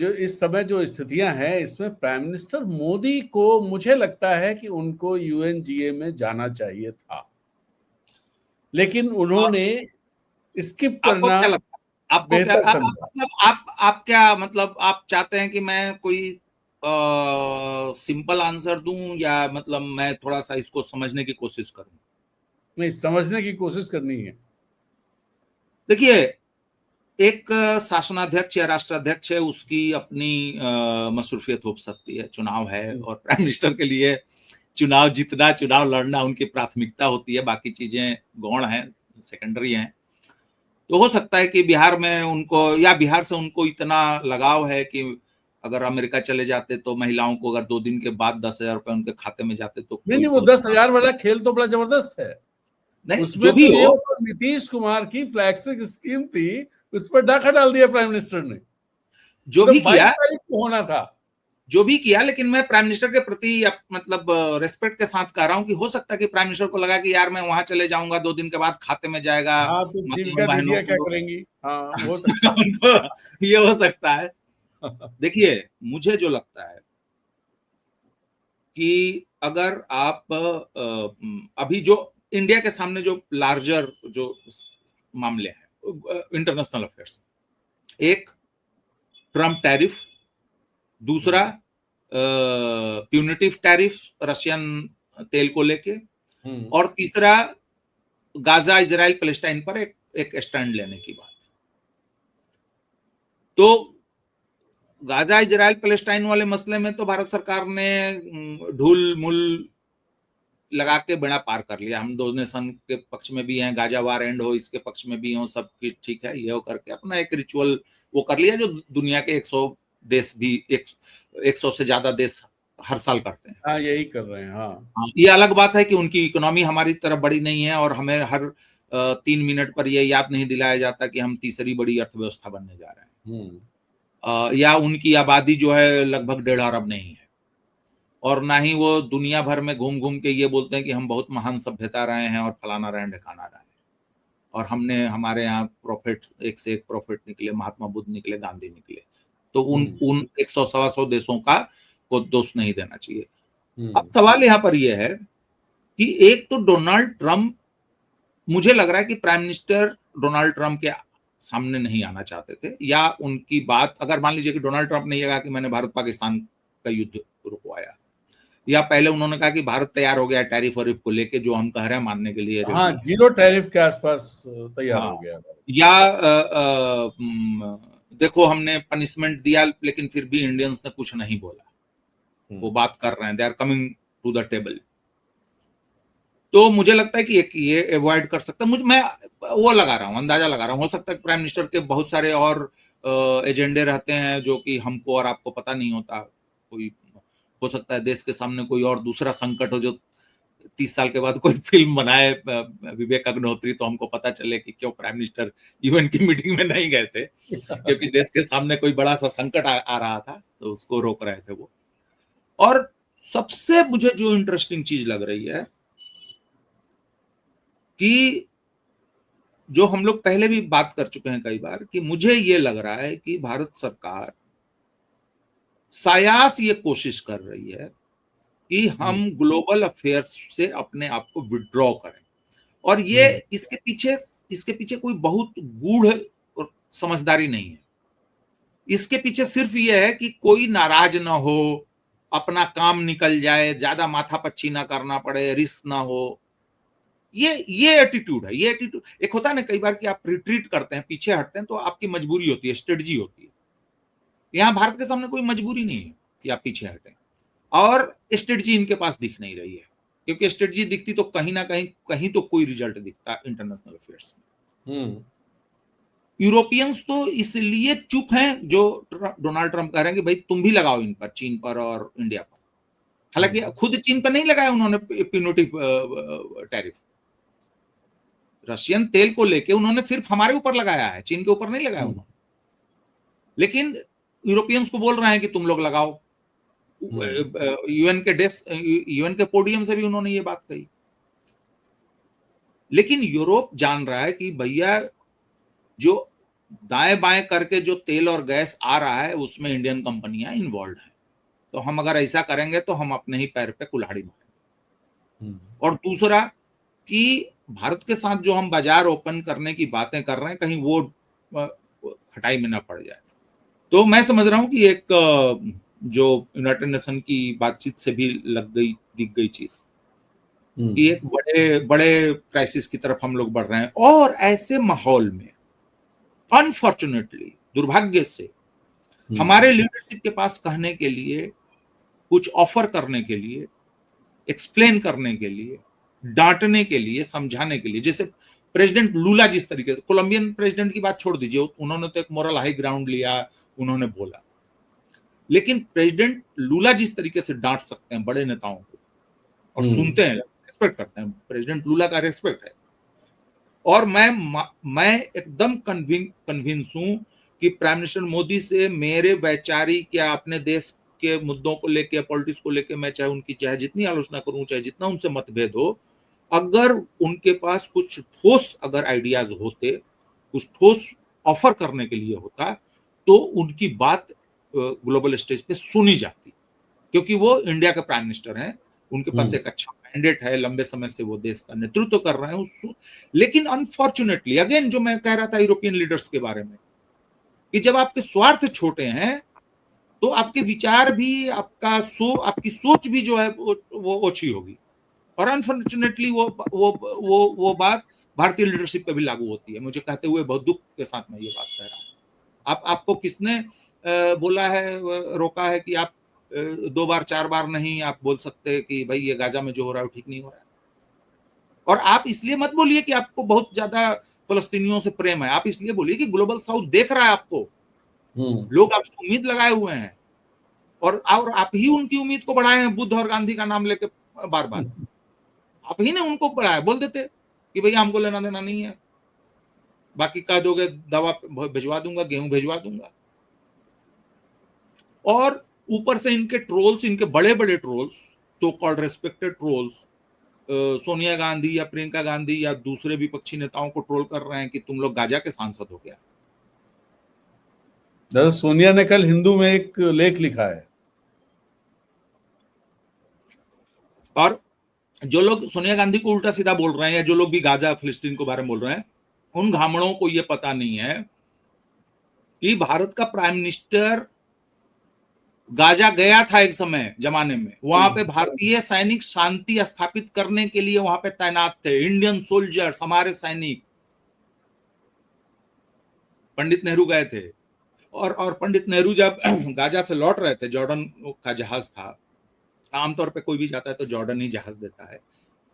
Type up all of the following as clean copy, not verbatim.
जो इस समय जो स्थितियां हैं, इसमें प्राइम मिनिस्टर मोदी को मुझे लगता है कि उनको यूएनजीए में जाना चाहिए था, लेकिन और उन्होंने स्किप आपको करना क्या लगता है, आपको क्या बेहतर समझा। मतलब आप क्या मतलब आप चाहते हैं कि मैं कोई सिंपल आंसर दूं, या मतलब मैं थोड़ा सा इसको समझने की कोशिश करूं? नहीं, समझने की कोशिश करनी है। देखिए, एक शासनाध्यक्ष या राष्ट्राध्यक्ष है, उसकी अपनी मसरूफियत हो सकती है, चुनाव है, और प्राइम मिनिस्टर के लिए चुनाव जीतना, चुनाव लड़ना उनकी प्राथमिकता होती है, बाकी चीजें गौण हैं, सेकेंडरी हैं। तो हो सकता है कि बिहार में उनको, या बिहार से उनको इतना लगाव है कि अगर अमेरिका चले जाते तो महिलाओं को अगर 2 दिन के बाद 10,000 रुपए उनके खाते में जाते तो नहीं कोई नहीं, वो बहुत 10,000 वाला खेल तो बड़ा जबरदस्त है। नहीं, उसमें जो भी तो ये हो, नीतीश कुमार की फ्लैगशिप स्कीम थी, उस पर डाका डाल दिया प्राइम मिनिस्टर ने। जो तो भी 22 किया, तारीख को होना था। जो भी किया, लेकिन मैं प्राइम मिनिस्टर के प्रति मतलब रेस्पेक्ट के साथ कह रहा हूं कि हो सकता है कि प्राइम मिनिस्टर को लगा कि यार मैं वहां चले जाऊंगा, 2 दिन के बाद खाते में जाएगा, हाँ, तो माताओं जीविका बहनों दीदियां क्या को करेंगी? हाँ, हो सकता उनको ये हो सकता है। देखिए, मुझे जो लगता है कि अगर आप अभी जो इंडिया के सामने जो लार्जर जो मामले हैं इंटरनेशनल अफेयर्स, एक ट्रम्प टैरिफ, दूसरा है। प्यूनिटिव टैरिफ रशियन तेल को लेके, हम्म। और तीसरा गाजा इजराइल पैलेस्टाइन पर एक स्टैंड लेने की बात। तो गाजा इजराइल पैलेस्टाइन वाले मसले में तो भारत सरकार ने ढूल मूल लगा के बेड़ा पार कर लिया। हम डोनेशन के पक्ष में भी हैं, गाजा वार एंड हो इसके पक्ष में भी हो, सब कुछ ठीक है, ये हो करके अपना एक रिचुअल वो कर लिया, जो दुनिया के 100 देश भी 100 से ज्यादा देश हर साल करते हैं। हाँ, यही कर रहे हैं। हाँ। हाँ, ये अलग बात है कि उनकी इकोनॉमी हमारी तरह बड़ी नहीं है, और हमें हर 3 मिनट पर यह याद नहीं दिलाया जाता कि हम तीसरी बड़ी अर्थव्यवस्था बनने जा रहे हम्म। हैं, या उनकी आबादी जो है लगभग 1.5 अरब नहीं है, और ना ही वो दुनिया भर में घूम घूम के ये बोलते हैं कि हम बहुत महान सभ्यता रहे हैं और फलाना रहे हैं ढकाना रहे हैं, और हमने, हमारे यहाँ प्रॉफिट, एक से एक प्रॉफिट निकले, महात्मा बुद्ध निकले, गांधी निकले। तो उन हम्म। उन 100 सवा 100 देशों का को दोष नहीं देना चाहिए। अब हम्म। सवाल यहाँ पर यह है कि एक तो डोनाल्ड ट्रंप, मुझे लग रहा है कि प्राइम मिनिस्टर डोनाल्ड ट्रंप के सामने नहीं आना चाहते थे, या उनकी बात, अगर मान लीजिए कि डोनाल्ड ट्रंप ने यह कहा कि मैंने भारत पाकिस्तान का युद्ध रुकवाया, या पहले उन्होंने कहा कि भारत तैयार हो गया टैरिफ वरीफ को लेके, जो हम कह रहे हैं मानने के लिए हाँ, रेडी है। जीरो टैरिफ के आसपास तैयार हाँ, हो गया भारत। या देखो हमने पनिशमेंट दिया लेकिन फिर भी इंडियंस ने कुछ नहीं बोला, वो बात कर रहे हैं, they are coming to the table. तो मुझे लगता है कि एक ये अवॉइड कर सकता है, मुझे, मैं वो लगा रहा हूँ, अंदाजा लगा रहा हूँ, हो सकता है प्राइम मिनिस्टर के बहुत सारे और एजेंडे रहते हैं जो कि हमको और आपको पता नहीं होता। कोई, हो सकता है देश के सामने कोई और दूसरा संकट हो, जो 30 साल के बाद कोई फिल्म बनाए विवेक अग्निहोत्री, तो हमको पता चले कि क्यों प्राइम मिनिस्टर यूएन की मीटिंग में नहीं गए थे, क्योंकि देश के सामने कोई बड़ा सा संकट आ रहा था, तो उसको रोक रहे थे वो। और सबसे मुझे जो इंटरेस्टिंग चीज लग रही है कि जो हम लोग पहले भी बात कर चुके हैं कई बार, कि मुझे ये लग रहा है कि भारत सरकार सायास ये कोशिश कर रही है कि हम ग्लोबल अफेयर्स से अपने आप को विड्रॉ करें, और ये इसके पीछे कोई बहुत गूढ़ और समझदारी नहीं है। इसके पीछे सिर्फ ये है कि कोई नाराज ना हो, अपना काम निकल जाए, ज्यादा माथापच्ची ना करना पड़े, रिस्क ना हो। ये एटीट्यूड है, ये एटीट्यूड, एक होता है ना कई बार कि आप रिट्रीट करते हैं, पीछे हटते हैं, तो आपकी मजबूरी होती है, स्ट्रेटजी होती है। यहां भारत के सामने कोई मजबूरी नहीं है कि आप पीछे हटें, और स्ट्रेटजी इनके पास दिख नहीं रही है, क्योंकि स्ट्रेटजी दिखती तो कहीं ना कहीं, कहीं तो कोई रिजल्ट दिखता इंटरनेशनल अफेयर्स में। यूरोपियंस तो इसलिए चुप हैं, जो डोनाल्ड ट्रंप कह रहे हैं कि भाई तुम भी लगाओ इन पर, चीन पर और इंडिया पर। हालांकि खुद चीन पर नहीं लगाया उन्होंने प्यूनिटिव टैरिफ, रशियन तेल को लेके उन्होंने सिर्फ हमारे ऊपर लगाया है, चीन के ऊपर नहीं लगाया उन्होंने। लेकिन यूरोपियंस को बोल रहे हैं कि तुम लोग लगाओ, यूएन के पोडियम से भी उन्होंने ये बात कही। लेकिन यूरोप जान रहा है कि भैया जो दाएं बाएं करके जो तेल और गैस आ रहा है उसमें इंडियन कंपनियां इन्वॉल्व हैं। तो हम अगर ऐसा करेंगे तो हम अपने ही पैर पे कुल्हाड़ी मारेंगे। और दूसरा कि भारत के साथ जो हम बाजार ओपन करने की बातें कर रहे हैं, कहीं वो खटाई में ना पड़ जाए। तो मैं समझ रहा हूं कि एक जो यूनाइटेड नेशन की बातचीत से भी लग गई दिख गई चीज कि एक बड़े बड़े क्राइसिस की तरफ हम लोग बढ़ रहे हैं। और ऐसे माहौल में अनफॉर्चुनेटली, दुर्भाग्य से, हमारे लीडरशिप के पास कहने के लिए, कुछ ऑफर करने के लिए, एक्सप्लेन करने के लिए, डांटने के लिए, समझाने के लिए, जैसे प्रेसिडेंट लूला जिस तरीके से, कोलंबियन प्रेसिडेंट की बात छोड़ दीजिए, उन्होंने तो एक मोरल हाई ग्राउंड लिया, उन्होंने बोला। लेकिन प्रेसिडेंट लूला जिस तरीके से डांट सकते हैं बड़े नेताओं को और सुनते हैं, रेस्पेक्ट करते हैं, प्रेसिडेंट लूला का रेस्पेक्ट है। और मैं एकदम कन्विंस हूं कि प्राइम मिनिस्टर मोदी से मेरे वैचारिक या अपने देश के मुद्दों को लेके, पॉलिटिक्स को लेके, मैं चाहे उनकी चाहे जितनी आलोचना करूं, चाहे जितना उनसे मतभेद हो, अगर उनके पास कुछ ठोस अगर आइडियाज होते, कुछ ठोस ऑफर करने के लिए होता, तो उनकी बात ग्लोबल स्टेज पे सुनी जाती, क्योंकि वो इंडिया के प्राइम मिनिस्टर हैं, उनके पास एक अच्छा मैंडेट है, लंबे समय से वो देश का नेतृत्व कर रहे हैं। लेकिन अनफॉर्चुनेटली, अगेन जो मैं कह रहा था यूरोपियन लीडर्स के बारे में, कि जब आपके स्वार्थ छोटे हैं तो आपके विचार भी, आपकी सोच भी जो है वो ओछी होगी। और अनफॉर्चुनेटली वो बात भारतीय लीडरशिप पे भी लागू होती है। मुझे कहते हुए बहुत दुख के साथ मैं ये बात कह रहा हूं। आपको किसने बोला है, रोका है कि आप 2 बार 4 बार नहीं आप बोल सकते कि भाई ये गाजा में जो हो रहा है वो ठीक नहीं हो रहा है। और आप इसलिए मत बोलिए कि आपको बहुत ज्यादा फलस्तीनियों से प्रेम है, आप इसलिए बोलिए कि ग्लोबल साउथ देख रहा है आपको, लोग आपसे उम्मीद लगाए हुए हैं, और आप ही उनकी उम्मीद को बढ़ाए हैं बुद्ध और गांधी का नाम लेके बार बार। आप ही ने उनको बढ़ाया, बोल देते कि भैया हमको लेना देना नहीं है, बाकी कह दोगे दवा भिजवा दूंगा, गेहूं भिजवा दूंगा। और ऊपर से इनके ट्रोल्स, इनके बड़े बड़े trolls, so called respected trolls, Sonia Gandhi या प्रियंका गांधी या दूसरे विपक्षी नेताओं को ट्रोल कर रहे हैं कि तुम लोग गाजा के सांसद हो गया। दादा सोनिया ने कल हिंदू में एक लेख लिखा है, और जो लोग सोनिया गांधी को उल्टा सीधा बोल रहे हैं, या जो लोग भी गाजा फिलिस्तीन को बारे में बोल रहे हैं, उन घामड़ों को यह पता नहीं है कि भारत का प्राइम मिनिस्टर गाजा गया था एक समय जमाने में, वहां पे भारतीय सैनिक शांति स्थापित करने के लिए वहां पे तैनात थे, इंडियन सोल्जर्स, हमारे सैनिक। पंडित नेहरू गए थे, और पंडित नेहरू जब गाजा से लौट रहे थे, जॉर्डन का जहाज था, आमतौर पे कोई भी जाता है तो जॉर्डन ही जहाज देता है,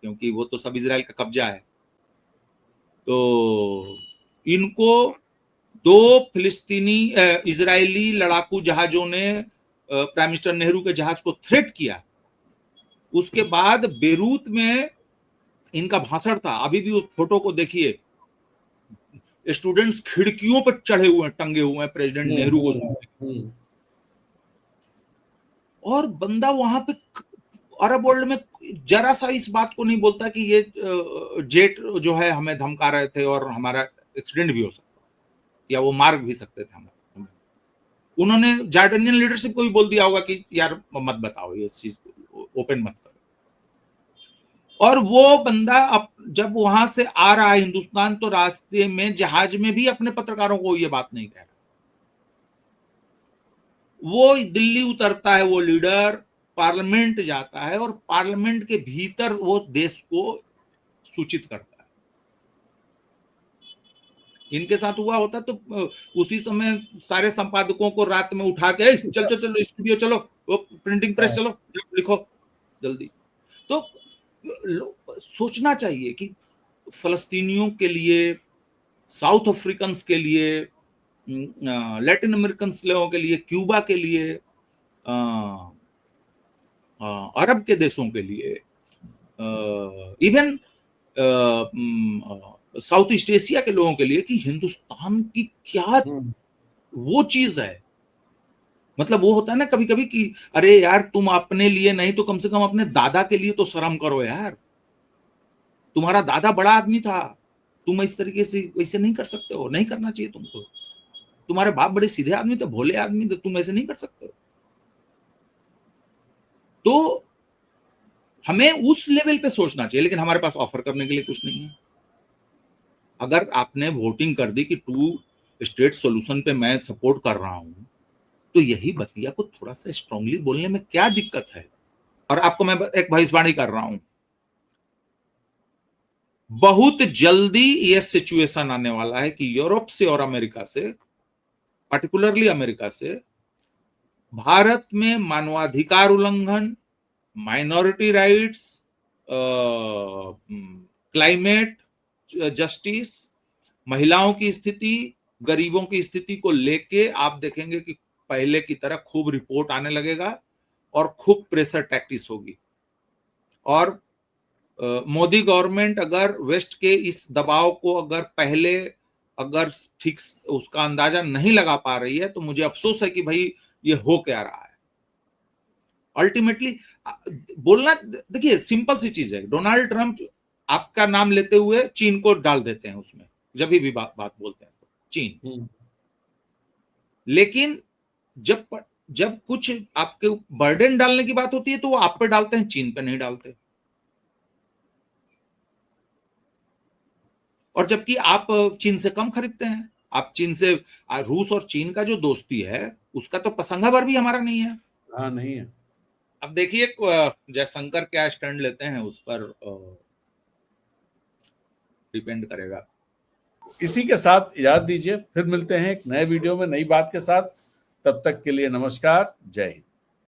क्योंकि वो तो सब इजराइल का कब्जा है। तो इनको 2 फिलिस्तीनी इजरायली लड़ाकू जहाजों ने प्राइम मिनिस्टर नेहरू के जहाज को थ्रेट किया। उसके बाद बेरूत में इनका भाषण था, अभी भी उस फोटो को देखिए, स्टूडेंट्स खिड़कियों पर चढ़े हुए, टंगे हुए हैं प्रेसिडेंट नेहरू को सुनने। और बंदा वहां पे अरब वर्ल्ड में जरा सा इस बात को नहीं बोलता कि ये जेट जो है हमें धमका रहे थे और हमारा एक्सीडेंट भी हो सकता या वो मार भी सकते थे हमें। उन्होंने जॉर्डनियन लीडरशिप को भी बोल दिया होगा कि यार मत बताओ, ये चीज ओपन मत करो। और वो बंदा अब जब वहां से आ रहा है हिंदुस्तान, तो रास्ते में जहाज में भी अपने पत्रकारों को ये बात नहीं कह रहा। वो दिल्ली उतरता है, वो लीडर पार्लियामेंट जाता है, और पार्लियामेंट के भीतर वो देश को सूचित करता है। इनके साथ हुआ होता तो उसी समय सारे संपादकों को रात में उठा के चल चल चलो स्टूडियो चलो, वो प्रिंटिंग प्रेस चलो, लिखो जल्दी। तो सोचना चाहिए कि फलस्तीनियों के लिए, साउथ अफ्रीकन के लिए, लैटिन अमेरिकन लोगों के लिए, क्यूबा के लिए, अरब के देशों के लिए, इवन साउथ ईस्ट एशिया के लोगों के लिए, कि हिंदुस्तान की क्या वो चीज है। मतलब वो होता है ना कभी कभी कि अरे यार तुम अपने लिए नहीं तो कम से कम अपने दादा के लिए तो शर्म करो यार, तुम्हारा दादा बड़ा आदमी था, तुम इस तरीके से वैसे नहीं कर सकते हो, नहीं करना चाहिए तुमको। तुम्हारे बाप बड़े सीधे आदमी थे, भोले आदमी थे, तुम ऐसे नहीं कर सकते हो। तो हमें उस लेवल पे सोचना चाहिए, लेकिन हमारे पास ऑफर करने के लिए कुछ नहीं है। अगर आपने वोटिंग कर दी कि 2 स्टेट सॉल्यूशन पे मैं सपोर्ट कर रहा हूं, तो यही बतिया को थोड़ा सा स्ट्रांगली बोलने में क्या दिक्कत है। और आपको मैं एक भविष्यवाणी कर रहा हूं, बहुत जल्दी ये सिचुएशन आने वाला है कि यूरोप से और अमेरिका से, पर्टिकुलरली अमेरिका से, भारत में मानवाधिकार उल्लंघन, माइनॉरिटी राइट्स, क्लाइमेट जस्टिस, महिलाओं की स्थिति, गरीबों की स्थिति को लेके आप देखेंगे कि पहले की तरह खूब रिपोर्ट आने लगेगा और खूब प्रेशर टैक्टिस होगी। और मोदी गवर्नमेंट अगर वेस्ट के इस दबाव को अगर पहले अगर ठीक उसका अंदाजा नहीं लगा पा रही है, तो मुझे अफसोस है कि भाई ये हो क्या रहा है। अल्टीमेटली बोलना, देखिए सिंपल सी चीज है, डोनाल्ड ट्रंप आपका नाम लेते हुए चीन को डाल देते हैं उसमें, जब भी बात बोलते हैं तो चीन। लेकिन जब कुछ आपके बर्डन डालने की बात होती है तो वो आप पे डालते हैं, चीन पे नहीं डालते। और जबकि आप चीन से कम खरीदते हैं, आप चीन से, रूस और चीन का जो दोस्ती है उसका तो पसंगा भर भी हमारा नहीं है। हाँ, नहीं है। अब देखिए जयशंकर क्या स्टैंड लेते हैं उस पर डिपेंड करेगा। इसी के साथ इजाजत दीजिए, फिर मिलते हैं एक नए वीडियो में नई बात के साथ। तब तक के लिए नमस्कार, जय हिंद।